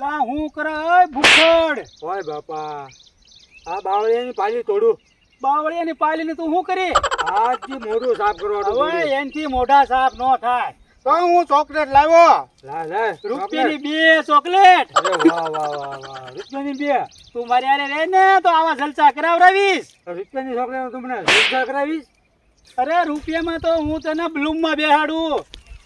લા હું કરે ભૂખડ ઓય બાપા આ બાવળિયાની પાલી તોડું. બાવળિયાની પાલીને તું શું કરી? આજથી મોઢું સાફ કરવાનું. હવે એનથી મોઢા સાફ ન થાય. તો હું ચોકલેટ લાવ્યો. લા લે રૂપિયાની 2 ચોકલેટ. અરે વાહ વાહ વાહ વાહ રૂપિયાની 2. તું મારી હારે રહે ને તો આવા જલસા કરાવરાવીશ. રૂપિયાની ચોકલેટ તું મને જલસા કરાવીશ. અરે રૂપિયામાં તો હું તને બ્લૂમમાં બેહાડું,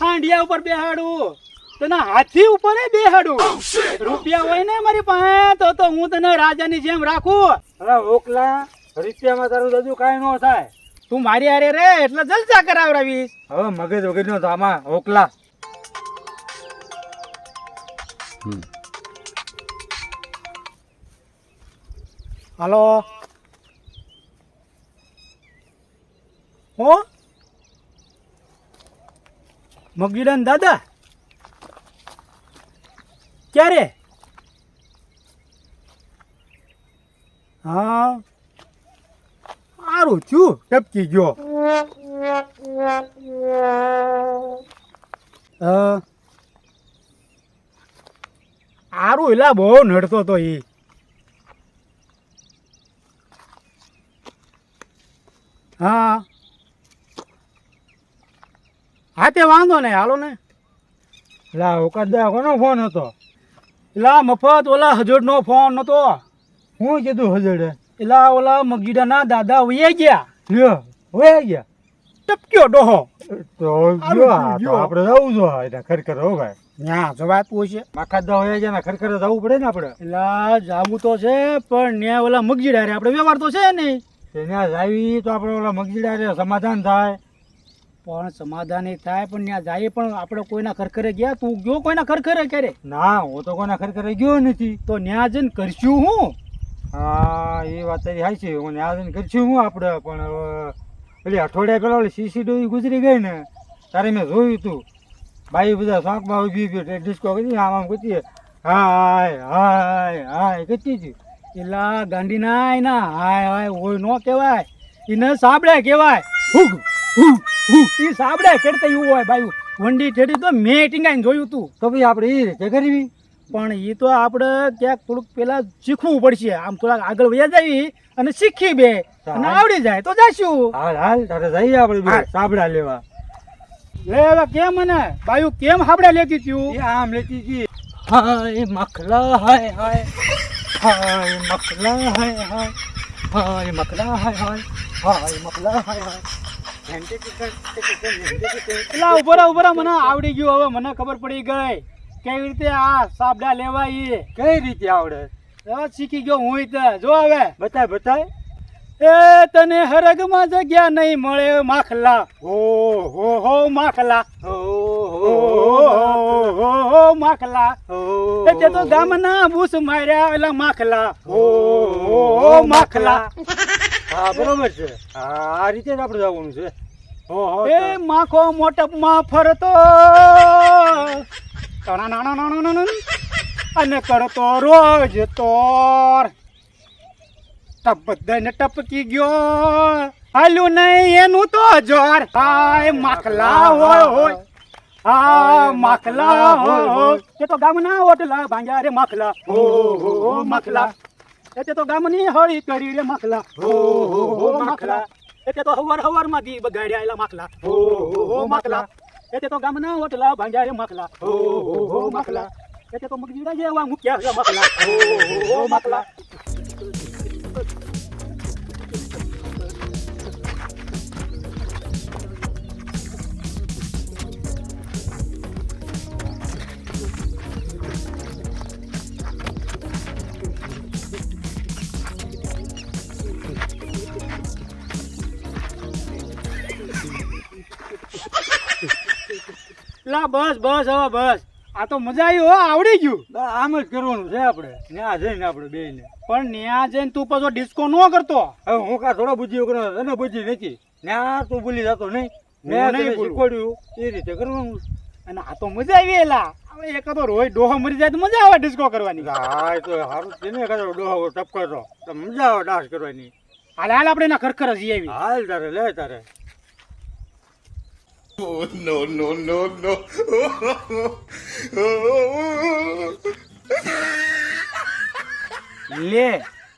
હાંડિયા ઉપર બેહાડું, તને હાથી ઉપર બેહાડું. રૂપિયા હોય ને મારી પાસે તો હું તને રાજાની જેમ રાખું. અરે ઓકલા રૂપિયામાં તારું દાદુ કાંઈ ન થાય. તું મારી હારે રે એટલે જલસા કરાવરાવીશ. હવે મગજ વગરનો ધામા ઓકલા. હાલો હો મગીડાન દાદા ક્યારે? હા સારું થયું ટપકી ગયો. સારું એલા બહુ નડતો તો એ. હા હા તે વાંધો નહીં હાલો ને. લા ઓકાદા કોનો ફોન હતો? એલા મફત ઓલા હજોડનો ફોન નતો. હું કીધું હજડે? એલા ઓલા મગીડાના દાદા વૈયા ગયા. લ્યો વયા ગયા. ટપક્યો ડોહો. તો ગયો આપણે જવું જો એના ખરેખર હો ભાઈ. ત્યાં જવાતું છે. માખાદા વયા ગયા ને ખરેખર જવું પડે ને આપણે. એલા જાવું તો છે પણ ત્યાં ઓલા મગીડા રે આપણે વ્યવહાર તો છે નહીં. ત્યાં જાવી તો આપણે ઓલા મગજીડા રે સમાધાન થાય. પણ સમાધાન એ થાય પણ ત્યાં જાય પણ આપણે કોઈના ખરખરે ગયા? તું ગયો કોઈના ખરખરે ક્યારે? ના હું તો કોઈના ખરેખર ગયો નથી. તો ત્યાં જઈને કરશું હું? હા એ વાત તારી હાચી. હું ત્યાં જઈને કરશું હું આપણે. પણ પેલી અઠવાડિયા પેલા ઓલી સીસીટીવી ગુજરી ગઈ ને તારે મેં જોયું તું. બાઈ બધા શોખમાં ઉભી ડિસ્કો કરી આમ આમ કરતી હાય હાય હાય કરતી હતી. એલા ગાંડી ના ના હાય હાય હોય નો કહેવાય, એને સાબડે કહેવાય. હુગ હુગ હુગ એ સાબડે કેડતા એવું હોય બાયું. વંડી ઠેડી તો મેં ટીંગાઈને જોયું તું. તો ભાઈ આપણે એ રીતે કરવી. પણ એ તો આપણે ક્યાંક થોડુંક પેલા શીખવું પડશે. આમ થોડાક આગળ વયા જવી અને શીખી બે અને આવડી જાય તો જાશું. હાલ હાલ તારે જઈએ આપણે સાબડા લેવા. લે હવે કેમ મને બાયું કેમ સાબડા લેતી તું? એ આમ લેતી હતી. હાય મખલા હાય હાય હાય મખલા હાય હાય હાય મખલા હાય હાય હાય મખલા હાય હાય. પેલા ઉભરા ઉભરા મને આવડી ગયું. હવે મને ખબર પડી ગઈ કેવી રીતે આ સાબડા લેવાય. કઈ રીતે આવડે? શીખી ગયો હું તો. જો હવે બતાય બતાય. એ તને હરગમાં જગ્યા નહીં મળે માખલા. હો હો હો માખલા. હો હો હો હો માખલા. એ તે તો ગામના બૂસ માર્યા એલા માખલા. હો હો માખલા. હા બરોબર છે. આ રીતે જ આપણે જવાનું છે. એ માખો મોટપમાં ફરતો અને કરતો રોજ તોર. ટપ દઈને ટપકી ગયો હાલ્યું નહીં એનું તો જોર. હાય માખલા હોય હોય હા માખલા હોય. તે તો ગામના ઓટલા ભાંગ્યા રે માખલા. હો હો માખલા. એ તે તો ગામની હળી કરી રે માખલા. હો હો માખલા. એ તે તો હવાર હવારમાંથી બગાડ્યા એલા માખલા. હો હો માખલા. એ તે તો ગામના ઓટલા ભાંગ્યા રે માખલા. હો હો માખલા. એ તે તો મગજીડા જેવા મૂક્યા રે માખલા. હો હો માખલા. લા બસ બસ હવે બસ. આ તો મજા આવી હો. આવડી ગયું. આમ જ કરવાનું છે આપણે. ત્યાં જઈને આપણે બેને. પણ ત્યાં જઈને તું પાછો ડિસ્કો ન કરતો. હવે હું કા થોડો બુદ્ધિ કરો તને બુદ્ધિ નથી. ત્યાં તું ભૂલી જતો નહીં. મેં નહીં તને ભૂલું. શીખવાડ્યું એ રીતે કરવાનું. અને આ તો મજા આવી એલા. હવે એક તો રોય ડોહો મરી જાય તો મજા આવે ડિસ્કો કરવાની. હા એ તો સારું છે ને. કરો ડોહો ટપકારો તો મજા આવે ડાન્સ કરવાની. હાલ હાલ આપણે એના ખરખર જઈ આવી. હાલ તારે લે તારે. Oh, no, no, no, no. લે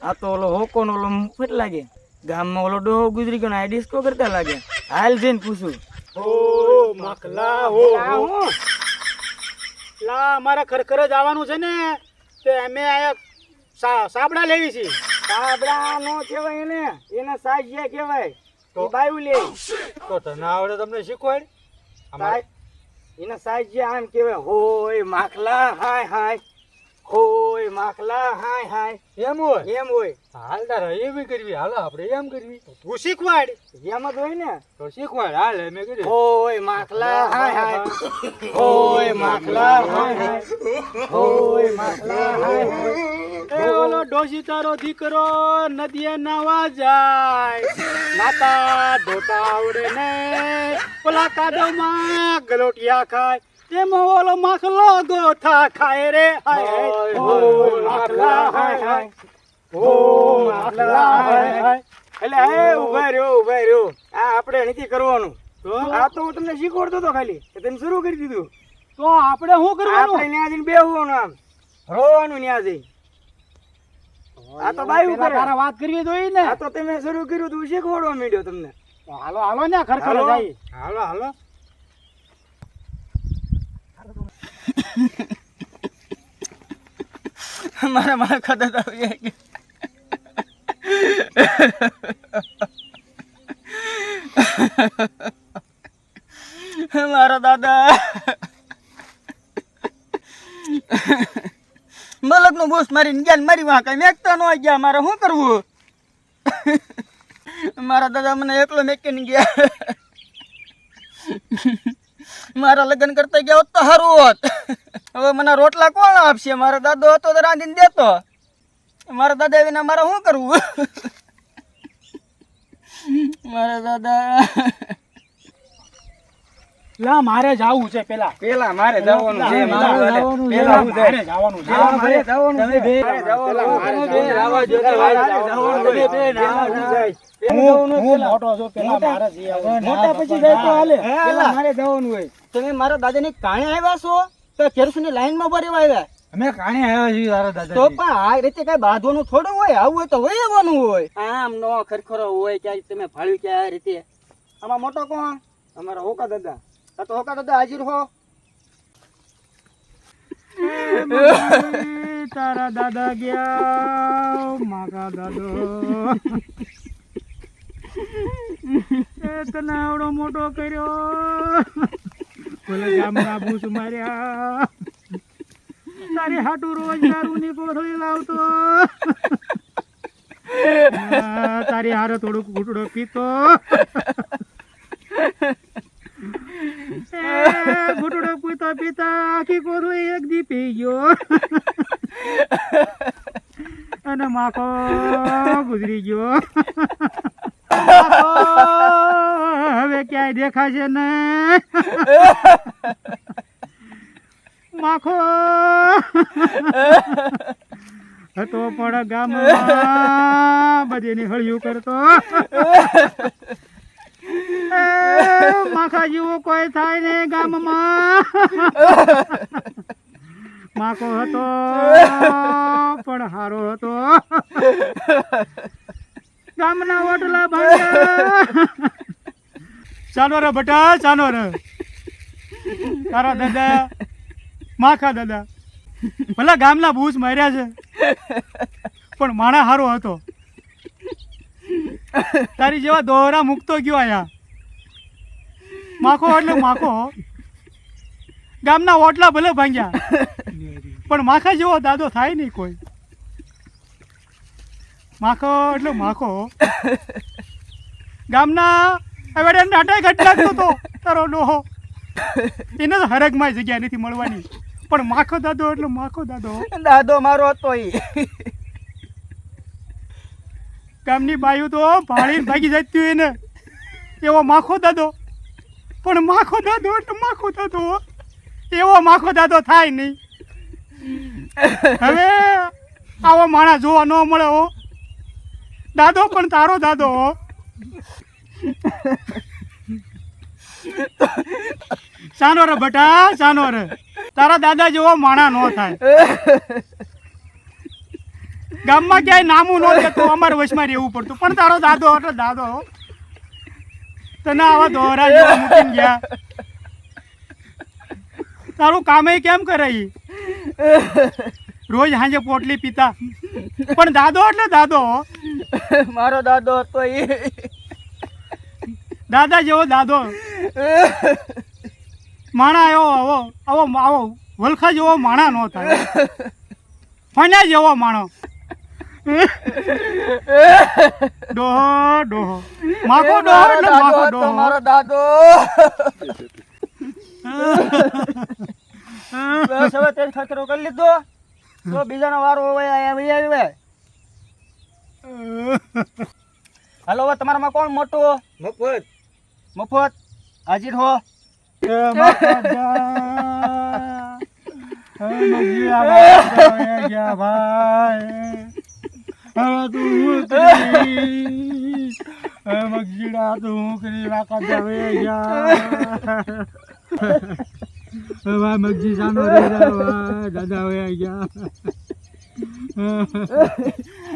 આ તો ઓલો હોકો નો ઓલો મફત લાગે, ગામમાં ઓલો ડોહો ગુજરી ગયો ને આ ડિસ્કો કરતા લાગે. હાલ જઈને પૂછું. ઓ મખલા હો હો. લા અમારે ખરખર જ આવવાનું છે ને, તે અમે આયા સાબડા લેવી છે. સાબડા નો કહેવાય એને, એના સાજિયા કહેવાય. તો બાયું લે તો તને આવડે તમને શીખવાડ. સાજ- એના સાજિયા આમ કહેવાય. હોય માખલા હાય હાય, હોય માખલા હાય હાય, એમ હોય. એમ હોય. હાલ તારે એવી કરવી, હાલો આપણે એમ કરવી. તું શીખવાડ. એમ જ હોય ને. તો શીખવાડ. હાલ મેં કીધું. હોય માખલા હાય હાય, હોય માખલા હાય હાય, હોય માખલા હાય હાય. એ ઓલો ડોશી તારો દીકરો નદીએ નાવા જાય, નાતા ધોતા આવડે ને, ઓલા કાદવમાં ગલોટિયા ખાય, એમાં ઓલો માખલો ગોથા ખાય રે. હાય હાય. ઓ માખલા હાય હાય, ઓ માખલા હાય હાય. એટલે હે ઉભા રહ્યો. આ આપણે નથી કરવાનું. આ તો હું તમને શીખવાડતો હતો ખાલી, તમે શરૂ કરી દીધું. તો આપણે શું કરવાનું? આપણે ન્યા જઈને બેહવાનું, આમ રોવાનું ન્યા જઈ. આ તો બાયું કરે. તારા વાત કરવી જોઈએ ને. આ તો તમે શરૂ કર્યું તું, શીખવાડવા માંડ્યો તમને. હાલો હાલો ને ખરખર હાલો. જાય. હાલો હાલો. મારા ખાતા મારા દાદા મલક નો બોસ મારી ગયા, મારી વાં કઈ મેકતા નો ગયા. મારે શું કરવું? મારા દાદા મને એકલો મેકીને ગયા. મારા લગ્ન કરતા ગયા હોત તો સારું હોત. હવે મને રોટલા કોણ આપશે? મારો દાદો હતો તો રાંધીને દેતો. મારા દાદા વિના મારે શું કરવું? મારા દાદા લા મારે જાવું છે પેલા. પેલા મારે જવાનું છે. મારે જવાનું છે. પેલા હું મારે જવાનું છે. હા, મારે જવાનું તમે છે. બે મારે જવાનું. મારે તમે બે જવાનું. રાવા જો. મારે મારે જવાનું. જવાનું. તમે બે પેલા હું જાય. હું મોટો છું, પેલા મારે જઈ આવવાનું. મોટા પછી જાય તો હાલે. હે, પેલા મારે જવાનું હોય. તમે મારા દાદાની કાણે આવ્યા છો તો કેરોસીનની લાઈનમાં ભરી આવ્યા? અમે કાણે આવ્યા છીએ તારા તો દાદા. પણ આ રીતે કઈ બાંધવાનું થોડું હોય. આવું હોય તો વહી આવવાનું હોય. આમ નો ખરખરો હોય ક્યાંય તમે ફાળ્યું કે આ રીતે. આમાં મોટો કોણ? અમારા હોકા દાદા. આ તો હોકા દાદા હાજર હો. તારા દાદા ગયા, મારા દાદો એ તને આવડો મોટો કર્યો, બોલે ગામના ભૂસ માર્યા, તારી હાટું રોજ દારૂ ની કોથળી લાવતો, તારી હારે થોડુંક ઘૂંટડો પીતો, ઘૂંટડો પીતા પીતા આખી કોથળી એક દી પી ગયો અને માખો ગુજરી ગયો. હવે ક્યાંય દેખાશે ને માખો હતો પણ ગામમાં બધીની હળિયું કરતો. માખા જેવું કોઈ થાય ને ગામમાં. માખો હતો પણ હારો હતો. ગામના ઓટલા ભાંગ્યા. ચાલો રે બટા, ચાલો રે. તારા દાદા માખા દાદા ભલા ગામના ભૂસ માર્યા છે પણ માણા હારો હતો. તારી જેવા દોરા મૂકતો ગયો આયા. માખો એટલે માખો. ગામના ઓટલા ભલે ભાંગ્યા પણ માખા જેવો દાદો થાય નહીં કોઈ. માખો એટલે માખો. ગામના હવે નાટા ઘટ લાગતો હતો તારો ડોહો. એને તો હરગમાં જગ્યા નથી મળવાની પણ માખો દાદો એટલે માખો દાદો. દાદો મારો હતો ઈ. ગામની બાયું તો ભાળીને ભાગી જતી હોય ને એવો માખો દાદો. પણ માખો દાદો એટલે માખો દાદો. એવો માખો દાદો થાય નહીં. હવે આવો માણસ જોવા ન મળે હો. દાદો પણ તારો દાદો હો. ચાનો રે બટા, ચાનો રે. તારા દાદા જેવો માણા ન થાય. ગામમાં ક્યાંય નામું ન લેતું અમારે વશમાં રહેવું પડતું પણ તારો દાદો એટલે દાદો તને આવા દોરા જેવા મૂકીને ગયા તારું કામે કેમ કરે ઈ? રોજ સાંજે પોટલી પીતા પણ દાદો એટલે દાદો મારો દાદો હતો એ દાદા જેવો દાદો માણા એવો આવો આવો આવો વલખા જેવો માણા નો થાય ફન્યા જેવો માણો ડોહો ડોહો માખો ડોહો એટલે માખો ડોહો મારો દાદો બસ હવે તેલ ખતરો કરી લીધો તો બીજાનો વારો હોય આવે હાલો હવે તમારામાં કોણ મોટું મફત મફત હાજર હો મગજી સાનો રે દાદા હવે ગયા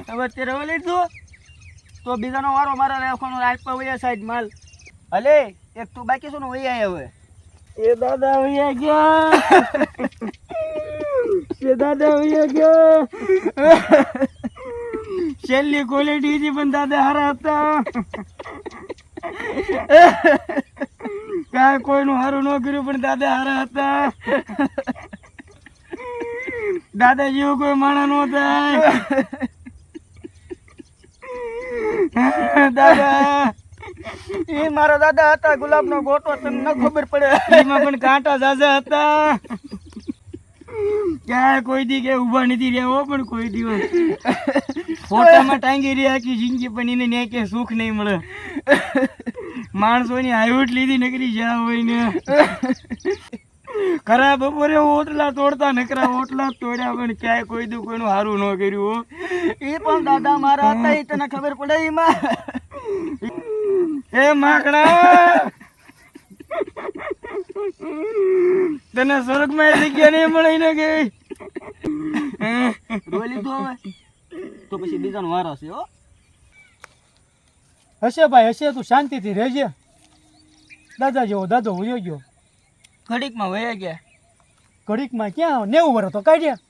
હવે તે રવા લીધું તો બીજાનો વારો મારા રાખવાનો રાત પર વયા સાઈડ માલ હલે એક તું બાકી શું વહી આય હવે એ દાદા વયા ગયા એ દાદા વયા ગયા છેલ્લી ક્વોલિટી હતી પણ દાદા હારા હતા કાંઈ કોઈનું હારું ન કર્યું પણ દાદા હારા હતા દાદા જેવો કોઈ માણસ નો થાય દાદા એ મારા દાદા હતા ગુલાબનો ગોટો તને ન ખબર પડે એમાં પણ કાંટા ઝાઝા હતા ક્યાંય કોઈ દી કે ઊભા નથી રહ્યા પણ કોઈ દિવસ ફોટામાં ટાંગી રહ્યા આખી જિંદગી પણ એને ને કે સુખ નહીં મળે માણસોની હાઈવટ લીધી નકરી જ્યાં હોય ને ખરા બપોરે ઓટલા તોડતા નકરા ઓટલા તોડ્યા પણ ક્યાંય કોઈ દુ કોઈનું સારું ન કર્યું એ પણ દાદા મારા હતા એ તને ખબર પડે એમાં એ માકડા તને સ્વર્ગમાં જગ્યા નહીં મળે ને ગઈ રોઈ લીધું હવે તો પછી બીજાનો વારો છે હો હશે ભાઈ હશે તું શાંતિથી રહેજે દાદા જેવો દાદો વયો ગયો ઘડીકમાં વયા ગયા ઘડીકમાં ક્યાં 90 વર્ષ તો કાઢ્યા